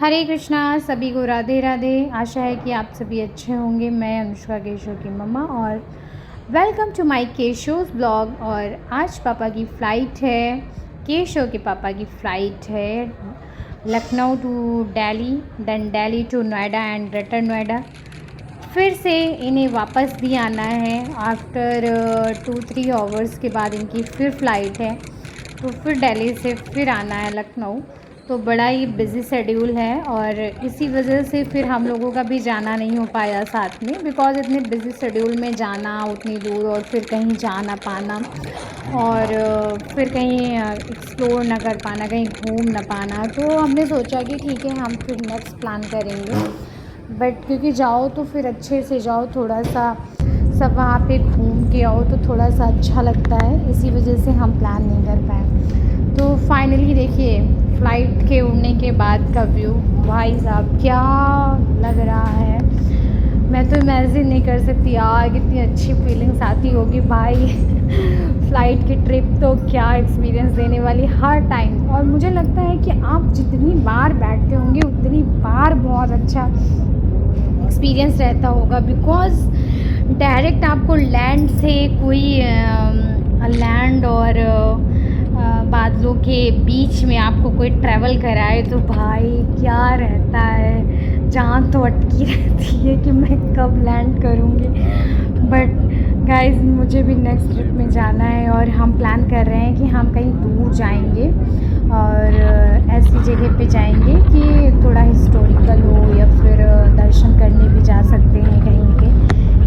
हरे कृष्णा, सभी को राधे राधे। आशा है कि आप सभी अच्छे होंगे। मैं अनुष्का केशव की मम्मा और वेलकम टू माय केशोस ब्लॉग। और आज पापा की फ़्लाइट है, केशव के पापा की फ़्लाइट है Lucknow to Delhi, then Delhi to Noida and greater Noida. फिर से इन्हें वापस भी आना है आफ्टर 2-3 आवर्स के बाद इनकी फिर फ़्लाइट है, तो फिर दिल्ली से फिर आना है लखनऊ। तो बड़ा ही बिज़ी शेड्यूल है और इसी वजह से फिर हम लोगों का भी जाना नहीं हो पाया साथ में, बिकॉज़ इतने बिज़ी शेड्यूल में जाना उतनी दूर और फिर कहीं जा ना पाना और फिर कहीं एक्सप्लोर ना कर पाना, कहीं घूम ना पाना। तो हमने सोचा कि ठीक है, हम फिर नेक्स्ट प्लान करेंगे। बट क्योंकि जाओ तो फिर अच्छे से जाओ, थोड़ा सा सब वहाँ पे घूम के आओ तो थोड़ा सा अच्छा लगता है, इसी वजह से हम प्लान नहीं कर पाए। तो फाइनली देखिए, फ़्लाइट के उड़ने के बाद का व्यू भाई साहब क्या लग रहा है, मैं तो इमेजिन नहीं कर सकती यार, कितनी अच्छी फीलिंग्स आती होगी भाई। फ़्लाइट की ट्रिप तो क्या एक्सपीरियंस देने वाली हर टाइम। और मुझे लगता है कि आप जितनी बार बैठते होंगे उतनी बार बहुत अच्छा एक्सपीरियंस रहता होगा, बिकॉज़ डायरेक्ट आपको लैंड से कोई लैंड और बादलों के बीच में आपको कोई ट्रैवल कराए तो भाई क्या रहता है, जान तो अटकी रहती है कि मैं कब लैंड करूँगी। बट गाइस, मुझे भी नेक्स्ट ट्रिप में जाना है और हम प्लान कर रहे हैं कि हम कहीं दूर जाएंगे और ऐसी जगह पे जाएंगे कि थोड़ा हिस्टोरिकल हो या फिर दर्शन करने भी जा सकते हैं कहीं पे,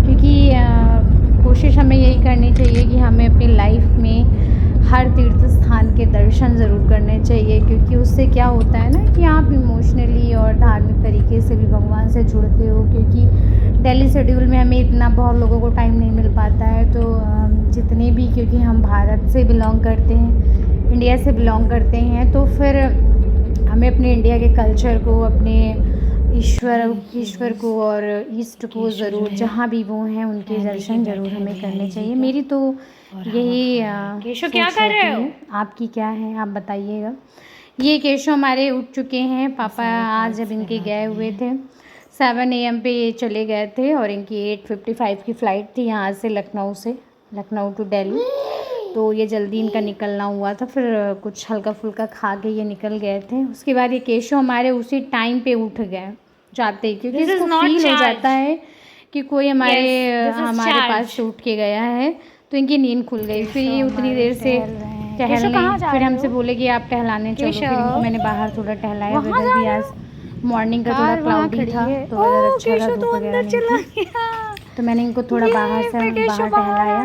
क्योंकि कोशिश हमें यही करनी चाहिए कि हमें अपनी लाइफ में हर तीर्थ स्थान के दर्शन ज़रूर करने चाहिए, क्योंकि उससे क्या होता है ना कि आप इमोशनली और धार्मिक तरीके से भी भगवान से जुड़ते हो। क्योंकि डेली शेड्यूल में हमें इतना बहुत लोगों को टाइम नहीं मिल पाता है, तो जितने भी, क्योंकि हम भारत से बिलोंग करते हैं, इंडिया से बिलोंग करते हैं, तो फिर हमें अपने इंडिया के कल्चर को, अपने ईश्वर को और ईस्ट को ज़रूर, जहाँ भी वो हैं उनके दर्शन ज़रूर हमें करने चाहिए। मेरी तो यही केशव क्या कर रहे हो? आपकी क्या है आप बताइएगा। ये केशव हमारे उठ चुके हैं। पापा आज जब इनके गए हुए थे 7 AM पे ये चले गए थे और इनकी 8:55 की फ़्लाइट थी यहाँ से लखनऊ टू दिल्ली। तो ये जल्दी इनका निकलना हुआ था, फिर कुछ हल्का फुल्का खा के ये निकल गए थे। उसके बाद ये केशव हमारे उसी टाइम पे उठ गए जाते ही, क्योंकि इसको फील हो जाता है कि कोई हमारे पास से उठ के गया है, तो इनकी नींद खुल गई। फिर ये उतनी देर से टहलने, फिर हमसे बोले कि आप टहलाने चलो। फिर इनको मैंने बाहर थोड़ा टहलाया। वेदर भी आज मॉर्निंग का थोड़ा क्लाउडी था, तो वेदर अच्छा था, धूप वगैरह नहीं थी, तो मैंने इनको थोड़ा बाहर टहलाया।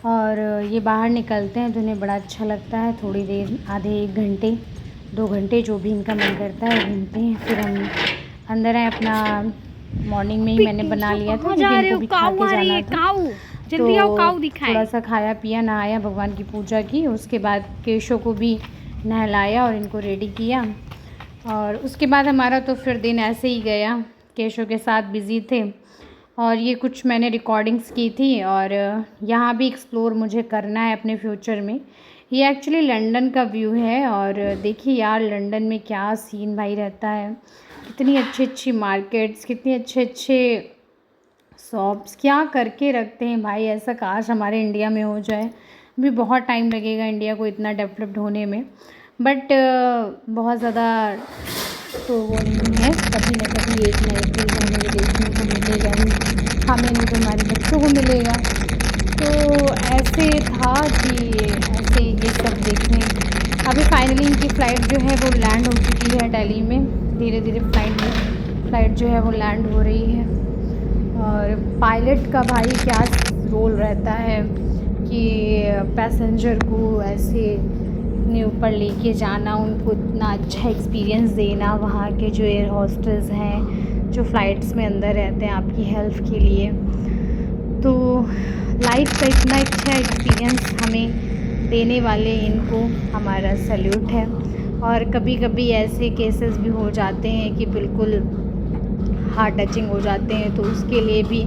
और ये बाहर निकलते हैं तो इन्हें बड़ा अच्छा लगता है, थोड़ी देर, आधे 1 घंटे 2 घंटे जो भी इनका मन करता है घूमते हैं। फिर हम अंदर हैं, अपना मॉर्निंग में ही मैंने बना लिया था, क्योंकि इनको भी खा के जाना था। तो थोड़ा सा खाया पिया, नहाया, भगवान की पूजा की, उसके बाद केशव को भी नहलाया और इनको रेडी किया। और उसके बाद हमारा तो फिर दिन ऐसे ही गया, केशव के साथ बिज़ी थे। और ये कुछ मैंने रिकॉर्डिंग्स की थी और यहाँ भी एक्सप्लोर मुझे करना है अपने फ्यूचर में। ये एक्चुअली लंदन का व्यू है और देखिए यार, लंदन में क्या सीन भाई रहता है, कितनी अच्छी अच्छी मार्केट्स, कितने अच्छे अच्छे शॉप्स, क्या करके रखते हैं भाई। ऐसा काश हमारे इंडिया में हो जाए। अभी बहुत टाइम लगेगा इंडिया को इतना डेवलप्ड होने में, बट बहुत ज़्यादा तो वो नहीं है, कभी ना कभी एक ना एक दिन हमें देखने को मिलेगा ही, हमें नहीं तो हमारे बच्चों को मिलेगा। तो ऐसे था कि ऐसे ये सब देखने, अभी फाइनली इनकी फ़्लाइट जो है वो लैंड हो चुकी है दिल्ली में। धीरे धीरे फ़्लाइट जो है वो लैंड हो रही है। और पायलट का भाई क्या रोल रहता है कि पैसेंजर को ऐसे अपने ऊपर लेके जाना, उनको इतना अच्छा एक्सपीरियंस देना, वहाँ के जो एयर होस्टेस हैं जो फ़्लाइट्स में अंदर रहते हैं आपकी हेल्प के लिए। तो लाइफ का इतना अच्छा एक्सपीरियंस हमें देने वाले इनको हमारा सैल्यूट है। और कभी कभी ऐसे केसेस भी हो जाते हैं कि बिल्कुल हार्ट टचिंग हो जाते हैं, तो उसके लिए भी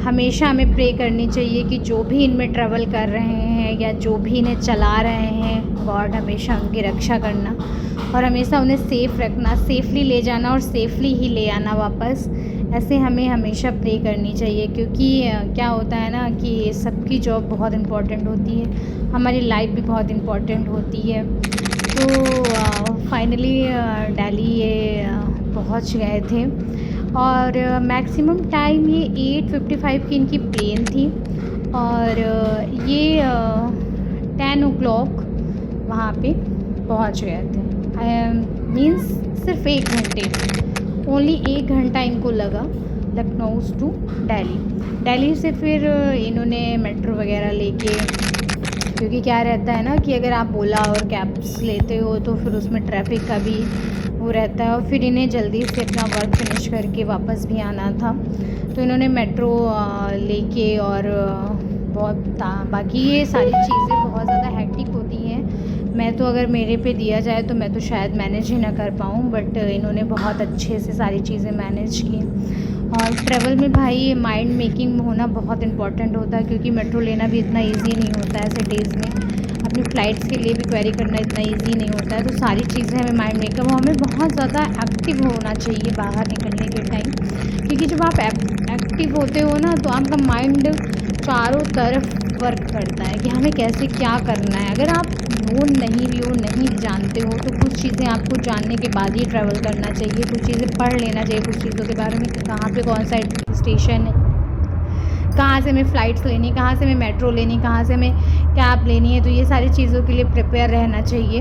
हमेशा हमें प्रे करनी चाहिए कि जो भी इनमें ट्रैवल कर रहे हैं या जो भी इन्हें चला रहे हैं, गॉड हमेशा उनकी रक्षा करना। और हमेशा उन्हें सेफ़ रखना, सेफ़ली ले जाना और सेफ़ली ही ले आना वापस। ऐसे हमें हमेशा प्रे करनी चाहिए, क्योंकि क्या होता है ना कि सबकी जॉब बहुत इम्पोर्टेंट होती है, हमारी लाइफ भी बहुत इम्पोर्टेंट होती है। तो फाइनली दिल्ली ये पहुंच गए थे और मैक्सिमम टाइम ये 8:55 की इनकी प्लेन थी और ये 10 o'clock वहाँ पे पहुँच गए थे। मीन्स सिर्फ 1 घंटे, ओनली 1 घंटा इनको लगा लखनऊ टू दिल्ली। दिल्ली से फिर इन्होंने मेट्रो वगैरह लेके, क्योंकि क्या रहता है ना कि अगर आप ओला और कैब्स लेते हो तो फिर उसमें ट्रैफिक का भी वो रहता है और फिर इन्हें जल्दी से अपना वर्क फिनिश करके वापस भी आना था, तो इन्होंने मेट्रो लेके और बाकी ये सारी चीज़ें बहुत ज़्यादा हेक्टिक होती हैं। मैं तो अगर मेरे पे दिया जाए तो मैं तो शायद मैनेज ही ना कर पाऊँ, बट इन्होंने बहुत अच्छे से सारी चीज़ें मैनेज की। और ट्रैवल में भाई माइंड मेकिंग होना बहुत इम्पॉर्टेंट होता है, क्योंकि मेट्रो लेना भी इतना इजी नहीं होता है ऐसे डेज़ में, अपनी फ़्लाइट्स के लिए भी क्वेरी करना इतना इजी नहीं होता है। तो सारी चीज़ें हमें माइंड मेकअप, हमें बहुत ज़्यादा एक्टिव होना चाहिए बाहर निकलने के टाइम, क्योंकि जब आप एक्टिव होते हो ना तो आपका माइंड चारों तरफ वर्क करता है कि हमें कैसे क्या करना है। अगर आप नोन नहीं भी हो, नहीं जानते हो, तो कुछ चीज़ें आपको जानने के बाद ही ट्रैवल करना चाहिए, कुछ चीज़ें पढ़ लेना चाहिए कुछ चीज़ों के बारे में, कहाँ पे कौन सा स्टेशन है, कहाँ से हमें फ़्लाइट्स लेनी, कहाँ से हमें मेट्रो लेनी, कहाँ से हमें कैब लेनी है। तो ये सारी चीज़ों के लिए प्रिपेयर रहना चाहिए।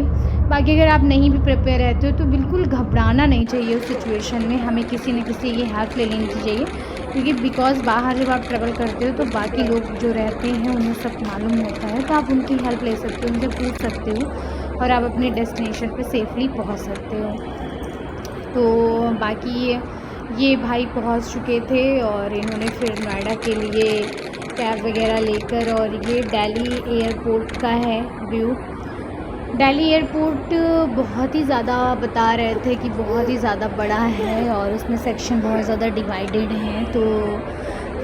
बाकी अगर आप नहीं भी प्रिपेयर रहते हो तो बिल्कुल घबराना नहीं चाहिए उस सिचुएशन में, हमें किसी न किसी की हेल्प ले लेनी चाहिए, क्योंकि बिकॉज़ बाहर जब आप ट्रैवल करते हो तो बाकी लोग जो रहते हैं उन्हें सब मालूम होता है, तो आप उनकी हेल्प ले सकते हो, उनसे पूछ सकते हो और आप अपने डेस्टिनेशन पे सेफ़ली पहुंच सकते हो। तो बाकी ये भाई पहुंच चुके थे और इन्होंने फिर नोएडा के लिए कैब वगैरह लेकर, और ये दिल्ली एयरपोर्ट का है व्यू। दिल्ली एयरपोर्ट बहुत ही ज़्यादा बता रहे थे कि बहुत ही ज़्यादा बड़ा है और उसमें सेक्शन बहुत ज़्यादा डिवाइडेड हैं। तो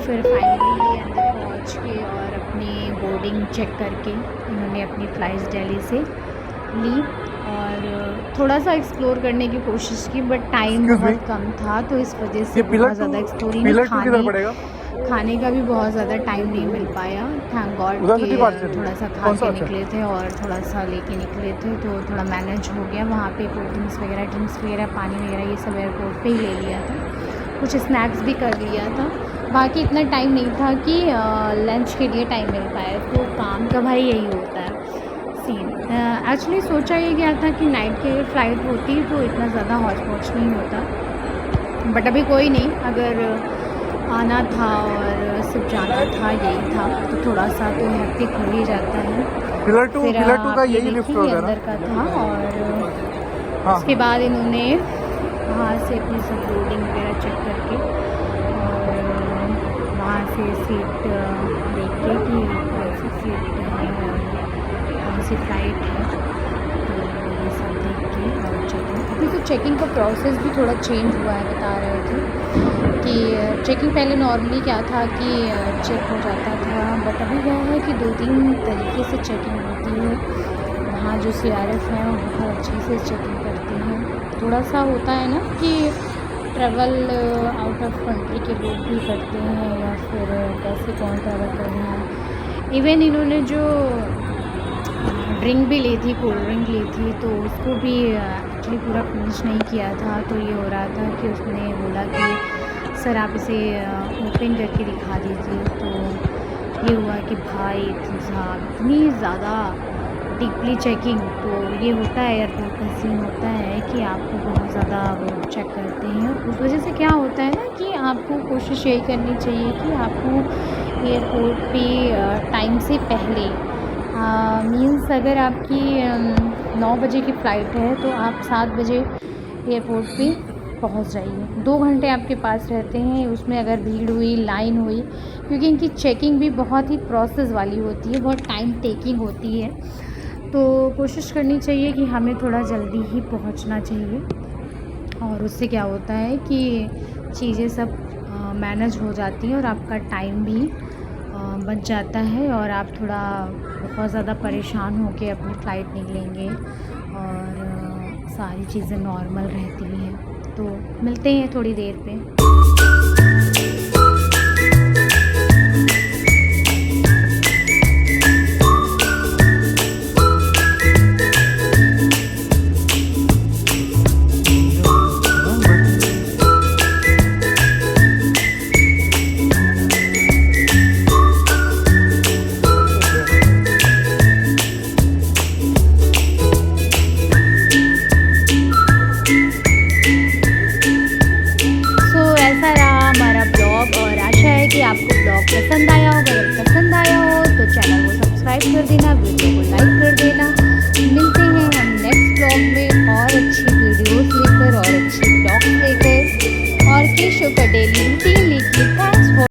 फिर फाइनली ये अंदर पहुँच के और अपनी बोर्डिंग चेक करके इन्होंने अपनी फ़्लाइट्स दिल्ली से ली और थोड़ा सा एक्सप्लोर करने की कोशिश की, बट टाइम बहुत कम था तो इस वजह से बहुत ज़्यादा एक्सप्लोर नहीं, खाने का भी बहुत ज़्यादा टाइम नहीं मिल पाया। थैंक गॉड कि थोड़ा सा खा के निकले थे और थोड़ा सा लेके निकले थे, तो थोड़ा मैनेज हो गया। वहाँ पे कोल्ड ड्रिंक्स वगैरह, ड्रिंक्स वगैरह, पानी वगैरह ये सब एयरपोर्ट पे ही ले लिया था, कुछ स्नैक्स भी कर लिया था। बाकी इतना टाइम नहीं था कि लंच के लिए टाइम मिल पाए। तो काम का भाई यही होता है सीन। एक्चुअली सोचा ये गया था कि नाइट की अगर फ़्लाइट होती तो इतना ज़्यादा हौच पौच नहीं होता, बट अभी कोई नहीं, अगर आना था और सिर्फ जाना था यही था तो थोड़ा सा तो हेक्टिक हो ही जाता है। पिलर टू का यही लिफ्ट देखिए होगा अंदर का था और उसके बाद इन्होंने वहाँ से अपनी सब लोडिंग वगैरह चेक करके और वहाँ से सीट देख के कि कौन सी सीट है और कौन सी फ़्लाइट है, तो ये सब देख के और चेकिंग। अभी तो चेकिंग का प्रोसेस भी थोड़ा चेंज हुआ है, बता रहे थे कि चेकिंग पहले नॉर्मली क्या था कि चेक हो जाता था, बट अभी क्या है कि 2-3 तरीके से चेकिंग होती है। वहाँ जो CRF हैं वो बहुत अच्छे से चेकिंग करते हैं। थोड़ा सा होता है ना कि ट्रैवल आउट ऑफ कंट्री के लोग भी करते हैं या फिर कैसे कौन ट्रैवल कर रहा है। इवन इन्होंने जो ड्रिंक भी ली थी, कोल्ड ड्रिंक ली थी, तो उसको भी एक्चुअली पूरा फिनिश नहीं किया था। तो ये हो रहा था कि उसने बोला कि सर आप इसे ओपन करके दिखा दीजिए। तो ये हुआ कि भाई साहब इतनी ज़्यादा डीपली चेकिंग, तो ये होता है एयरपोर्ट का सीन होता है कि आपको बहुत ज़्यादा वो चेक करते हैं। उस वजह से क्या होता है ना कि आपको कोशिश यही करनी चाहिए कि आपको एयरपोर्ट पे टाइम से पहले मीन्स अगर आपकी 9 बजे की फ़्लाइट है तो आप 7 बजे एयरपोर्ट पे पहुंच जाइए। 2 घंटे आपके पास रहते हैं, उसमें अगर भीड़ हुई, लाइन हुई, क्योंकि इनकी चेकिंग भी बहुत ही प्रोसेस वाली होती है, बहुत टाइम टेकिंग होती है, तो कोशिश करनी चाहिए कि हमें थोड़ा जल्दी ही पहुंचना चाहिए। और उससे क्या होता है कि चीज़ें सब मैनेज हो जाती हैं और आपका टाइम भी बच जाता है और आप थोड़ा बहुत ज़्यादा परेशान होकर अपनी फ़्लाइट निकलेंगे और सारी चीज़ें नॉर्मल रहती हैं। तो मिलते हैं थोड़ी देर पे।